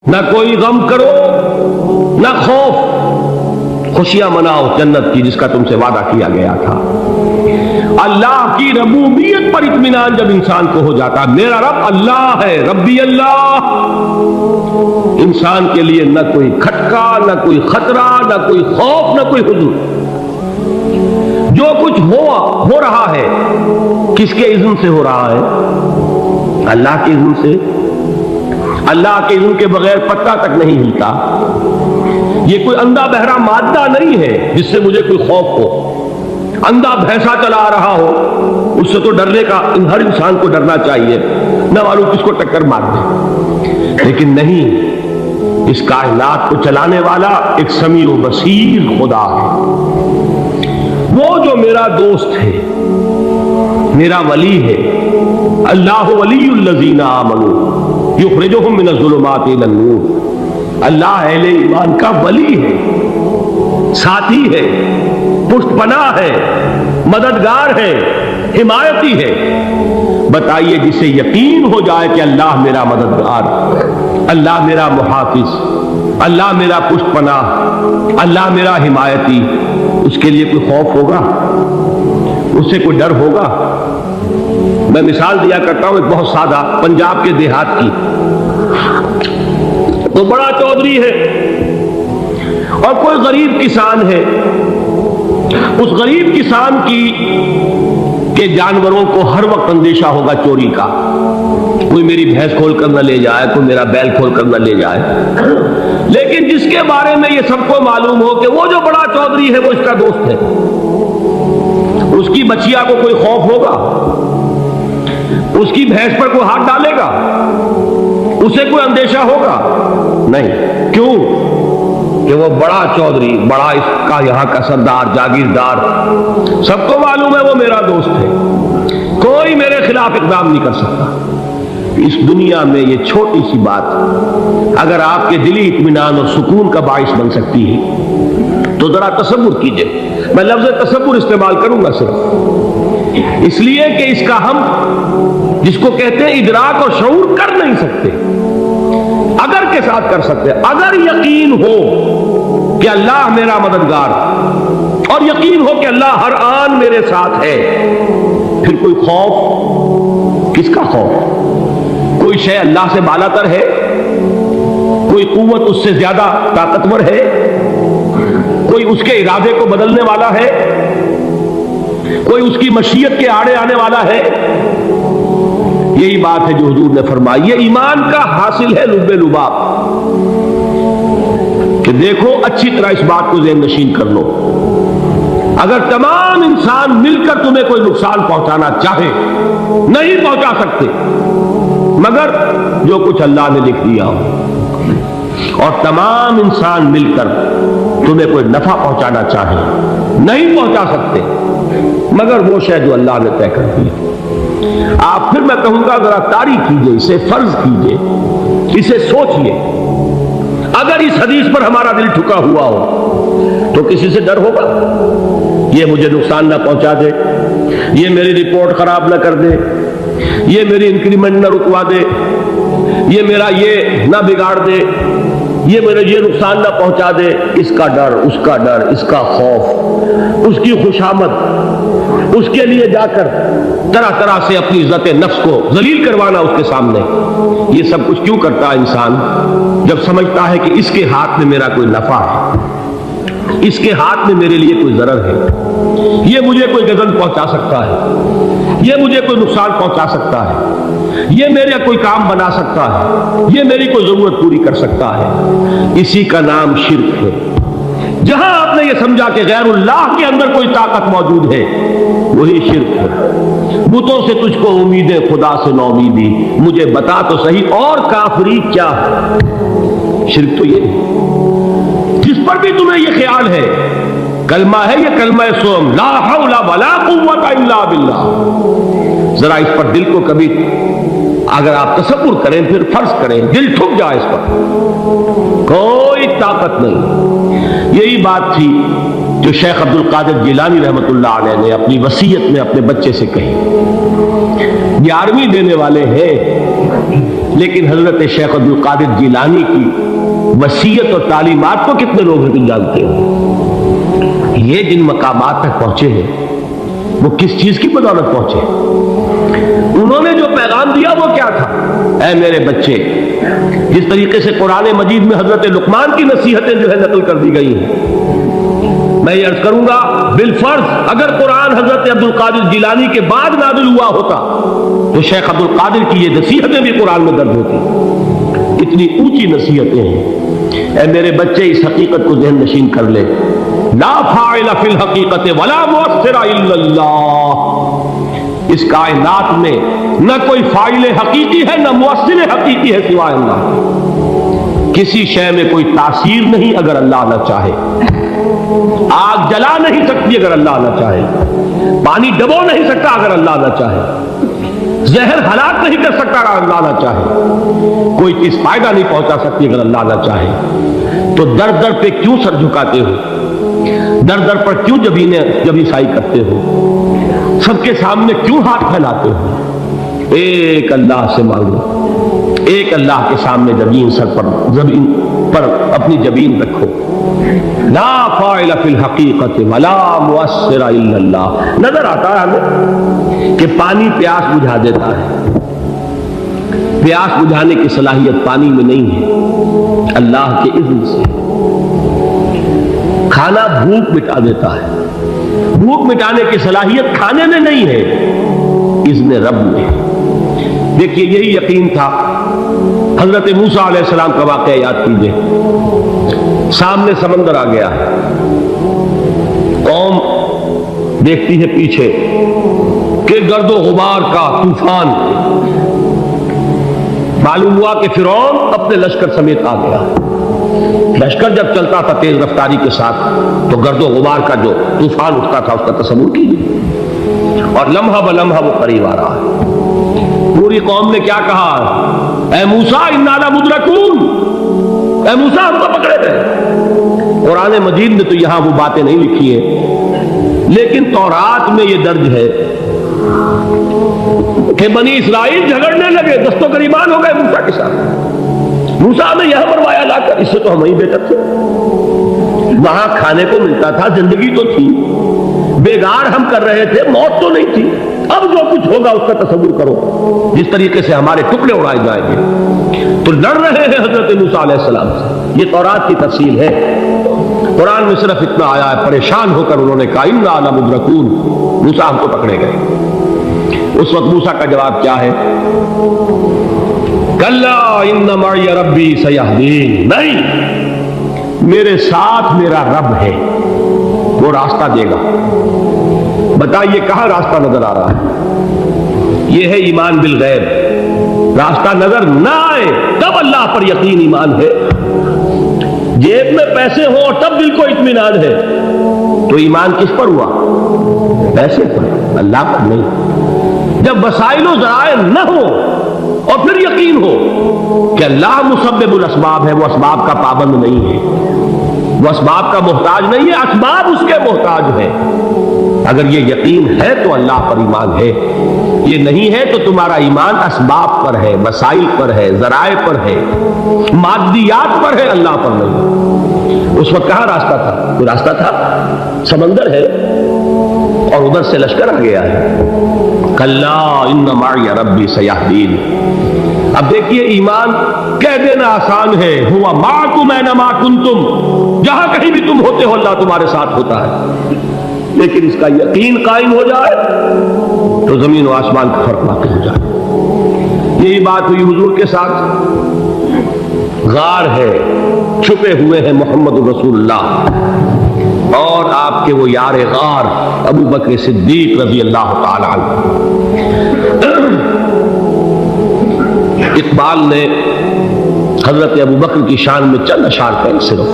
نہ کوئی غم کرو نہ خوف، خوشیاں مناؤ جنت کی جس کا تم سے وعدہ کیا گیا تھا۔ اللہ کی ربوبیت پر اطمینان جب انسان کو ہو جاتا، میرا رب اللہ ہے، ربی اللہ، انسان کے لیے نہ کوئی کھٹکا، نہ کوئی خطرہ، نہ کوئی خوف، نہ کوئی حزن۔ جو کچھ ہو رہا ہے کس کے اذن سے ہو رہا ہے؟ اللہ کے اذن سے۔ اللہ کے اذن کے بغیر پتہ تک نہیں ہلتا۔ یہ کوئی اندھا بہرا مادہ نہیں ہے جس سے مجھے کوئی خوف ہو۔ اندھا بھینسا چلا آ رہا ہو اس سے تو ڈرنے کا ہر انسان کو ڈرنا چاہیے، نہ معلوم کس کو ٹکر مار دے۔ لیکن نہیں، اس کائنات کو چلانے والا ایک سمیع و بصیر خدا ہے، وہ جو میرا دوست ہے، میرا ولی ہے۔ اللہ ولی الذین آمنوا یخرجہم من الظلمات الی النور۔ اللہ اہل ایمان کا ولی ہے، ساتھی ہے، پشت پناہ ہے، مددگار ہے، حمایتی ہے۔ بتائیے جسے یقین ہو جائے کہ اللہ میرا مددگار، اللہ میرا محافظ، اللہ میرا پشت پناہ، اللہ میرا حمایتی، اس کے لیے کوئی خوف ہوگا؟ اس سے کوئی ڈر ہوگا؟ میں مثال دیا کرتا ہوں ایک بہت سادہ، پنجاب کے دیہات کی۔ تو بڑا چودھری ہے اور کوئی غریب کسان ہے۔ اس غریب کسان کے جانوروں کو ہر وقت اندیشہ ہوگا چوری کا، کوئی میری بھینس کھول کر نہ لے جائے، کوئی میرا بیل کھول کر نہ لے جائے۔ لیکن جس کے بارے میں یہ سب کو معلوم ہو کہ وہ جو بڑا چودھری ہے وہ اس کا دوست ہے، اس کی بچیا کو کوئی خوف ہوگا؟ اس کی بھینس پر کوئی ہاتھ ڈالے گا؟ اسے کوئی اندیشہ ہوگا؟ نہیں۔ کیوں؟ کہ وہ بڑا چودھری، بڑا اس کا یہاں کا سردار، جاگیردار، سب کو معلوم ہے وہ میرا دوست ہے، کوئی میرے خلاف اقدام نہیں کر سکتا۔ اس دنیا میں یہ چھوٹی سی بات اگر آپ کے دلی اطمینان اور سکون کا باعث بن سکتی ہے تو ذرا تصور کیجئے۔ میں لفظ تصور استعمال کروں گا صرف اس لیے کہ اس کا ہم جس کو کہتے ہیں ادراک اور شعور کر نہیں سکتے، اگر کے ساتھ کر سکتے۔ اگر یقین ہو کہ اللہ میرا مددگار اور یقین ہو کہ اللہ ہر آن میرے ساتھ ہے، پھر کوئی خوف؟ کس کا خوف؟ کوئی شے اللہ سے بالا تر ہے؟ کوئی قوت اس سے زیادہ طاقتور ہے؟ کوئی اس کے ارادے کو بدلنے والا ہے؟ کوئی اس کی مشیت کے آڑے آنے والا ہے؟ یہی بات ہے جو حضور نے فرمائی۔ یہ ایمان کا حاصل ہے لب لباب، کہ دیکھو اچھی طرح اس بات کو ذہن نشین کر لو، اگر تمام انسان مل کر تمہیں کوئی نقصان پہنچانا چاہے نہیں پہنچا سکتے مگر جو کچھ اللہ نے لکھ دیا ہو، اور تمام انسان مل کر تمہیں کوئی نفع پہنچانا چاہے نہیں پہنچا سکتے مگر وہ شے جو اللہ نے طے کر دیا۔ آپ پھر میں کہوں گا ذرا طاری کیجئے، اسے فرض کیجئے، اسے سوچئے۔ اگر اس حدیث پر ہمارا دل ٹھکا ہوا ہو تو کسی سے ڈر ہوگا؟ یہ مجھے نقصان نہ پہنچا دے، یہ میری رپورٹ خراب نہ کر دے، یہ میری انکریمنٹ نہ رکوا دے، یہ میرا یہ نہ بگاڑ دے، یہ میرے یہ نقصان نہ پہنچا دے۔ اس کا ڈر، اس کا ڈر، اس کا خوف، اس کی خوشامد، اس کے لیے جا کر طرح طرح سے اپنی عزت نفس کو ذلیل کروانا اس کے سامنے، یہ سب کچھ کیوں کرتا ہے انسان؟ جب سمجھتا ہے کہ اس کے ہاتھ میں میرا کوئی نفع ہے، اس کے ہاتھ میں میرے لیے کوئی ضرر ہے، یہ مجھے کوئی غضب پہنچا سکتا ہے، یہ مجھے کوئی نقصان پہنچا سکتا ہے، یہ میرا کوئی کام بنا سکتا ہے، یہ میری کوئی ضرورت پوری کر سکتا ہے، اسی کا نام شرک ہے۔ جہاں آپ نے یہ سمجھا کہ غیر اللہ کے اندر کوئی طاقت موجود ہے وہی شرک ہے۔ بتوں سے تجھ کو امیدیں، خدا سے نو امیدی، مجھے بتا تو صحیح اور کافری کیا ہے؟ شرک تو یہ ہے جس پر بھی تمہیں یہ خیال ہے کلمہ ہے، یہ کلمہ سوم لا حول ولا قوت الا باللہ، ذرا اس پر دل کو کبھی اگر آپ تصور کریں، پھر فرض کریں، دل ٹھک جائے، اس پر کوئی طاقت نہیں۔ یہی بات تھی جو شیخ عبد القادر جیلانی رحمۃ اللہ علیہ نے اپنی وصیت میں اپنے بچے سے کہی۔ 11ویں دینے والے ہیں لیکن حضرت شیخ عبد القادر جیلانی کی وصیت اور تعلیمات کو کتنے لوگ ہیں تم جانتے ہو؟ یہ جن مقامات تک پہنچے ہیں وہ کس چیز کی بدولت پہنچے؟ انہوں نے جو پیغام دیا وہ کیا تھا؟ اے میرے بچے، جس طریقے سے قرآن مجید میں حضرت لقمان کی نصیحتیں جو ہے نقل کر دی گئی ہیں، میں یہ عرض کروں گا بالفرض اگر قرآن حضرت عبد القادر جیلانی کے بعد نازل ہوا ہوتا تو شیخ عبد القادر کی یہ نصیحتیں بھی قرآن میں درج ہوتی۔ اتنی اونچی نصیحتیں ہیں۔ اے میرے بچے، اس حقیقت کو ذہن نشین کر لے، لا فاعل فی الحقیقت ولا مؤثر الا اللہ۔ اس کائنات میں نہ کوئی فاعل حقیقی ہے نہ مؤثر حقیقی ہے سوائے اللہ۔ کسی شے میں کوئی تاثیر نہیں اگر اللہ نہ چاہے۔ آگ جلا نہیں سکتی اگر اللہ نہ چاہے، پانی ڈبو نہیں سکتا اگر اللہ نہ چاہے، زہر ہلاک نہیں کر سکتا اگر اللہ نہ چاہے، کوئی چیز فائدہ نہیں پہنچا سکتی اگر اللہ نہ چاہے۔ تو در در پہ کیوں سر جھکاتے ہو؟ در در پر کیوں جبیسائی کرتے ہو؟ سب کے سامنے کیوں ہاتھ پھیلاتے ہو؟ ایک اللہ سے مانگو، ایک اللہ کے سامنے زمین پر اپنی جبین رکھو۔ لا فاعل فی الحقیقت ولا مؤثر الا اللہ۔ نظر آتا ہے ہمیں کہ پانی پیاس بجھا دیتا ہے، پیاس بجھانے کی صلاحیت پانی میں نہیں ہے، اللہ کے اذن سے۔ کھانا بھوک مٹا دیتا ہے، بھوک مٹانے کی صلاحیت کھانے میں نہیں ہے، اذن رب میں۔ دیکھیے یہی یقین تھا حضرت موسیٰ علیہ السلام کا واقعہ یاد کیجئے۔ سامنے سمندر آ گیا ہے، قوم دیکھتی ہے پیچھے کہ گرد و غبار کا طوفان۔ معلوم ہوا کہ فرعون اپنے لشکر سمیت آ گیا۔ لشکر جب چلتا تھا تیز رفتاری کے ساتھ تو گرد و غبار کا جو طوفان اٹھتا تھا اس کا تصور کیجیے، اور لمحہ بلمحہ وہ قریب آ رہا ہے۔ پوری قوم نے کیا کہا؟ اے موسیٰ انا لمدرکون، اے موسیٰ ہم تو پکڑے گئے۔ قرآن مجید میں تو یہاں وہ باتیں نہیں لکھی ہیں، لیکن تورات میں یہ درج ہے کہ بنی اسرائیل جھگڑنے لگے، دست و گریبان ہو گئے موسیٰ کے ساتھ۔ موسیٰ نے یہاں مروایا لا کر، اس سے تو ہم ہی بہتر تھے، وہاں کھانے کو ملتا تھا، زندگی تو تھی، بیگار ہم کر رہے تھے، موت تو نہیں تھی۔ اب جو کچھ ہوگا اس کا تصور کرو، جس طریقے سے ہمارے ٹکڑے اڑائے جائیں گے۔ تو لڑ رہے ہیں حضرت موسیٰ علیہ السلام سے۔ یہ تورات کی تفصیل ہے، قرآن میں صرف اتنا آیا ہے، پریشان ہو کر انہوں نے کہا انا لمدرکون، موسیٰ ہم کو پکڑے گئے۔ اس وقت موسیٰ کا جواب کیا ہے؟ کلا ان معی ربی سیہدین، نہیں، میرے ساتھ میرا رب ہے، وہ راستہ دے گا۔ بتائیے کہاں راستہ نظر آ رہا ہے؟ یہ ہے ایمان بالغیب۔ راستہ نظر نہ آئے تب اللہ پر یقین ایمان ہے۔ جیب میں پیسے ہوں اور تب دل کو اطمینان ہے تو ایمان کس پر ہوا؟ پیسے پر، اللہ پر نہیں۔ جب وسائل و ذرائع نہ ہو اور پھر یقین ہو کہ اللہ مسبب الاسباب ہے، وہ اسباب کا پابند نہیں ہے، وہ اسباب کا محتاج نہیں ہے، اسباب اس کے محتاج ہے۔ اگر یہ یقین ہے تو اللہ پر ایمان ہے، یہ نہیں ہے تو تمہارا ایمان اسباب پر ہے، وسائل پر ہے، ذرائع پر ہے، مادیات پر ہے، اللہ پر نہیں۔ اس وقت کہاں راستہ تھا؟ کوئی راستہ تھا؟ سمندر ہے اور ادھر سے لشکر آ گیا ہے۔ کلا ان معی ربی سیہدین۔ اب دیکھیے ایمان کہہ دینا آسان ہے، ہوا معکم اینما کنتم، جہاں کہیں بھی تم ہوتے ہو اللہ تمہارے ساتھ ہوتا ہے، لیکن اس کا یقین قائم ہو جائے تو زمین و آسمان کا فرق واقع ہو جائے۔ یہی بات ہوئی حضور کے ساتھ۔ غار ہے، چھپے ہوئے ہیں محمد رسول اللہ اور آپ کے وہ یار غار ابو بکر صدیق رضی اللہ تعالی عنہ۔ اقبال نے حضرت ابو بکر کی شان میں چند اشعار کہیں صرف،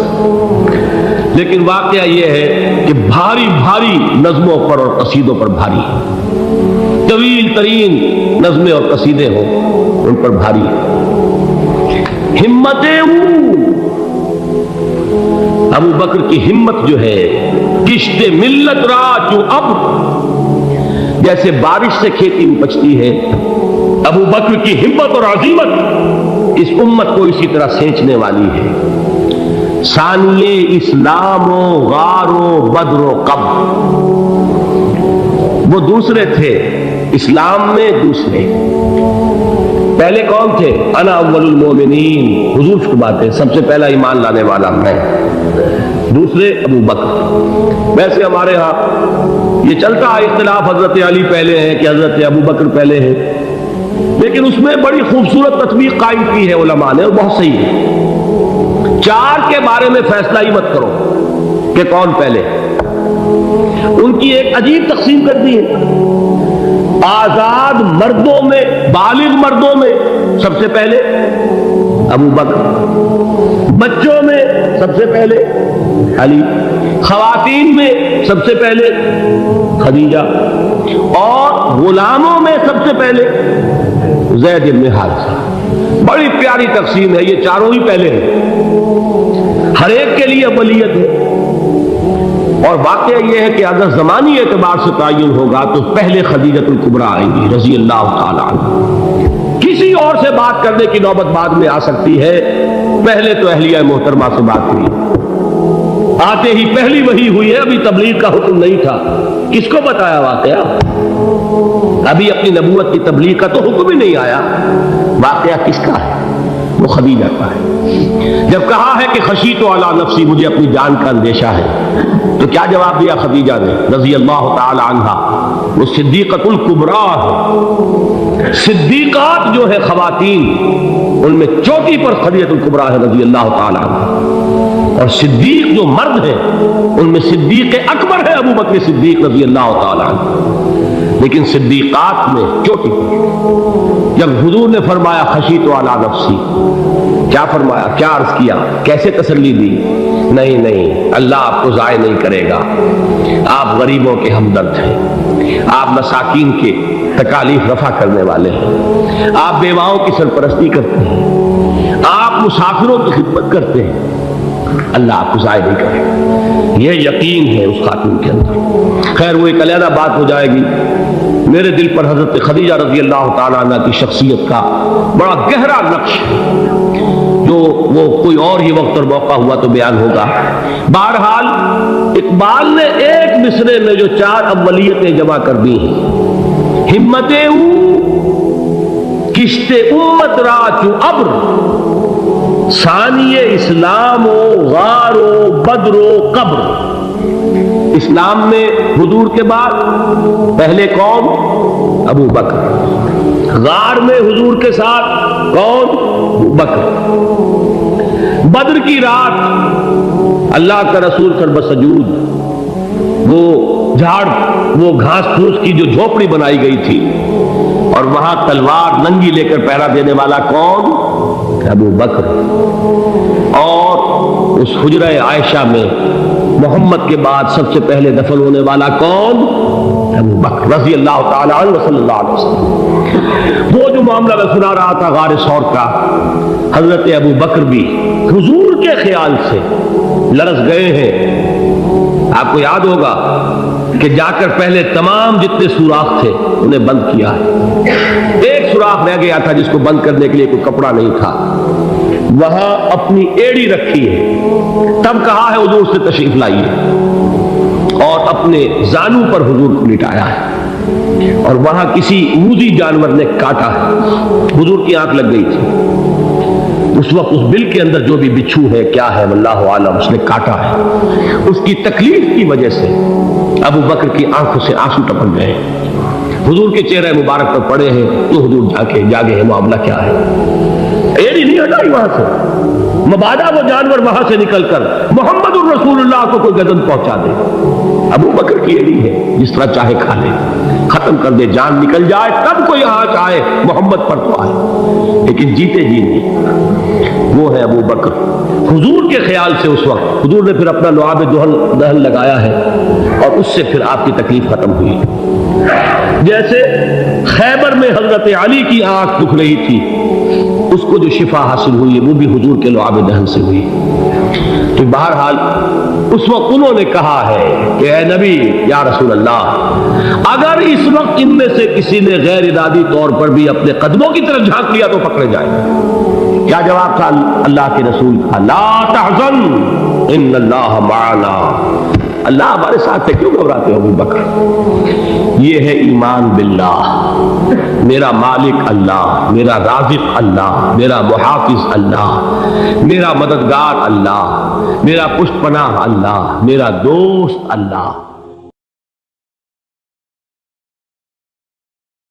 لیکن واقعہ یہ ہے کہ بھاری بھاری نظموں پر اور قصیدوں پر بھاری، طویل ترین نظمیں اور قصیدے ہوں ان پر بھاری۔ ہمتیں ابو بکر کی ہمت جو ہے، کشت ملت را چو اب، جیسے بارش سے کھیتی اپجتی ہے ابو بکر کی ہمت اور عزیمت اس امت کو اسی طرح سینچنے والی ہے. ثانیے اسلام و غار و بدر و قبر، وہ دوسرے تھے اسلام میں، دوسرے. پہلے کون تھے؟ انا اول المومنین، حضور فرماتے ہیں سب سے پہلا ایمان لانے والا میں. دوسرے ابو بکر. ویسے ہمارے ہاں یہ چلتا ہے اختلاف، حضرت علی پہلے ہیں کہ حضرت ابو بکر پہلے ہیں، لیکن اس میں بڑی خوبصورت تطبیق قائم کی ہے علماء نے، اور بہت صحیح ہے. 4 کے بارے میں فیصلہ ہی مت کرو کہ کون پہلے. ان کی ایک عجیب تقسیم کر دی ہے. آزاد مردوں میں، بالغ مردوں میں سب سے پہلے ابو بکر، بچوں میں سب سے پہلے علی، خواتین میں سب سے پہلے خدیجہ، اور غلاموں میں سب سے پہلے زید بن حارثہ. بڑی پیاری تقسیم ہے، یہ چاروں ہی پہلے ہیں، ہر ایک کے لیے اولیت ہے. اور واقعہ یہ ہے کہ اگر زمانی اعتبار سے تعین ہوگا تو پہلے خدیجۃ الکبریٰ آئیں گی رضی اللہ تعالی عنہ. کسی اور سے بات کرنے کی نوبت بعد میں آ سکتی ہے، پہلے تو اہلیہ محترمہ سے بات ہوئی. آتے ہی پہلی وحی ہوئی ہے، ابھی تبلیغ کا حکم نہیں تھا. کس کو بتایا واقعہ؟ ابھی اپنی نبوت کی تبلیغ کا تو حکم ہی نہیں آیا. واقعہ کس کا ہے؟ وہ خدیجہ کا ہے. جب کہا ہے کہ خشیت علی نفسی، مجھے اپنی جان کا اندیشہ ہے، تو کیا جواب دیا خدیجہ نے رضی اللہ تعالی عنہا؟ وہ صدیقۃ الکبریٰ ہے. صدیقات جو ہے خواتین، ان میں چوٹی پر خدیجۃ الکبریٰ ہے رضی اللہ تعالی عنہا. اور صدیق جو مرد ہیں ان میں صدیق اکبر ہے ابو بکر صدیق رضی اللہ تعالی عنہ. لیکن صدیقات میں چوٹی پر. جب حضور نے فرمایا خشیت علی نفسی، کیا فرمایا، کیا عرض کیا، کیسے تسلی دی؟ نہیں، اللہ آپ کو ضائع نہیں کرے گا. آپ غریبوں کے ہمدرد ہیں، آپ مساکین کے تکالیف رفع کرنے والے ہیں، آپ بیواؤں کی سرپرستی کرتے ہیں، آپ مسافروں کی خدمت کرتے ہیں. اللہ آپ کو ضائع نہیں کرے گا. یہ یقین ہے اس خاتون کے اندر. خیر وہ ایک علیحدہ بات ہو جائے گی. میرے دل پر حضرت خدیجہ رضی اللہ تعالیٰ عنہ کی شخصیت کا بڑا گہرا نقش ہے، جو وہ کوئی اور ہی وقت اور موقع ہوا تو بیان ہوگا. بہرحال اقبال نے ایک مصرے میں جو 4 اولیتیں جمع کر دی ہیں، ہمتیں کشت امت را چو ابر، ثانی اسلام و غار و بدر و قبر. اسلام میں حضور کے بعد پہلے کون؟ ابو بکر. غار میں حضور کے ساتھ کون؟ ابو بکر. بدر کی رات اللہ کا رسول سر بسجود، وہ جھاڑ، وہ گھاس پھوس کی جو جھوپڑی بنائی گئی تھی، اور وہاں تلوار ننگی لے کر پہرا دینے والا کون؟ ابو بکر. اور اس حجرہ عائشہ میں محمد کے بعد سب سے پہلے دفن ہونے والا کون؟ ابو بکر رضی اللہ تعالی عنہ صلی اللہ علیہ وسلم. وہ جو معاملہ میں سنا رہا تھا غار ثور کا، حضرت ابو بکر بھی حضور کے خیال سے لرز گئے ہیں. آپ کو یاد ہوگا کہ جا کر پہلے تمام جتنے سوراخ تھے انہیں بند کیا ہے. ایک سوراخ رہ گیا تھا جس کو بند کرنے کے لیے کوئی کپڑا نہیں تھا، وہاں اپنی ایڑی رکھی ہے. تب کہا ہے حضور سے تشریف لائیے، اور اپنے زانو پر حضور کو لٹایا ہے، اور وہاں کسی موذی جانور نے کاٹا ہے. حضور کی آنکھ لگ گئی تھی اس وقت. اس بل کے اندر جو بھی بچھو ہے کیا ہے واللہ عالم، اس نے کاٹا ہے. اس کی تکلیف کی وجہ سے ابو بکر کی آنکھوں سے آنسو ٹپک گئے. حضور کے چہرے مبارک پر پڑے ہیں تو حضور جاگے ہیں، معاملہ کیا ہے؟ ایڑی نہیں ہٹائی وہاں سے، مبادا وہ جانور وہاں سے نکل کر محمد الرسول اللہ کو کوئی گزن پہنچا دے. ابو بکر کی ایڑی ہے، جس طرح چاہے کھا لے، ختم کر دے، جان نکل جائے تب کوئی آنچ آئے محمد پر تو آئے، لیکن جیتے جی نہیں. وہ ہے ابو بکر. حضور کے خیال سے اس وقت حضور نے پھر اپنا لعاب دہن لگایا ہے، اور اس سے پھر آپ کی تکلیف ختم ہوئی. جیسے خیبر میں حضرت علی کی آنکھ دکھ رہی تھی اس کو جو شفا حاصل ہوئی ہے وہ بھی حضور کے لعاب دہن سے ہوئی. تو بہرحال اس وقت انہوں نے کہا ہے کہ اے نبی یا رسول اللہ، اگر اس وقت ان میں سے کسی نے غیر ارادی طور پر بھی اپنے قدموں کی طرف جھانک لیا تو پکڑے جائے. کیا جواب تھا اللہ کے رسول کا؟ لا تحزن ان اللہ معنا. اللہ ہمارے ساتھ ہے، کیوں گھبراتے ہو ابو بکر؟ یہ ہے ایمان باللہ، میرا مالک اللہ، میرا رازق اللہ، میرا محافظ اللہ، میرا مددگار اللہ، میرا پشت پناہ اللہ، میرا دوست اللہ.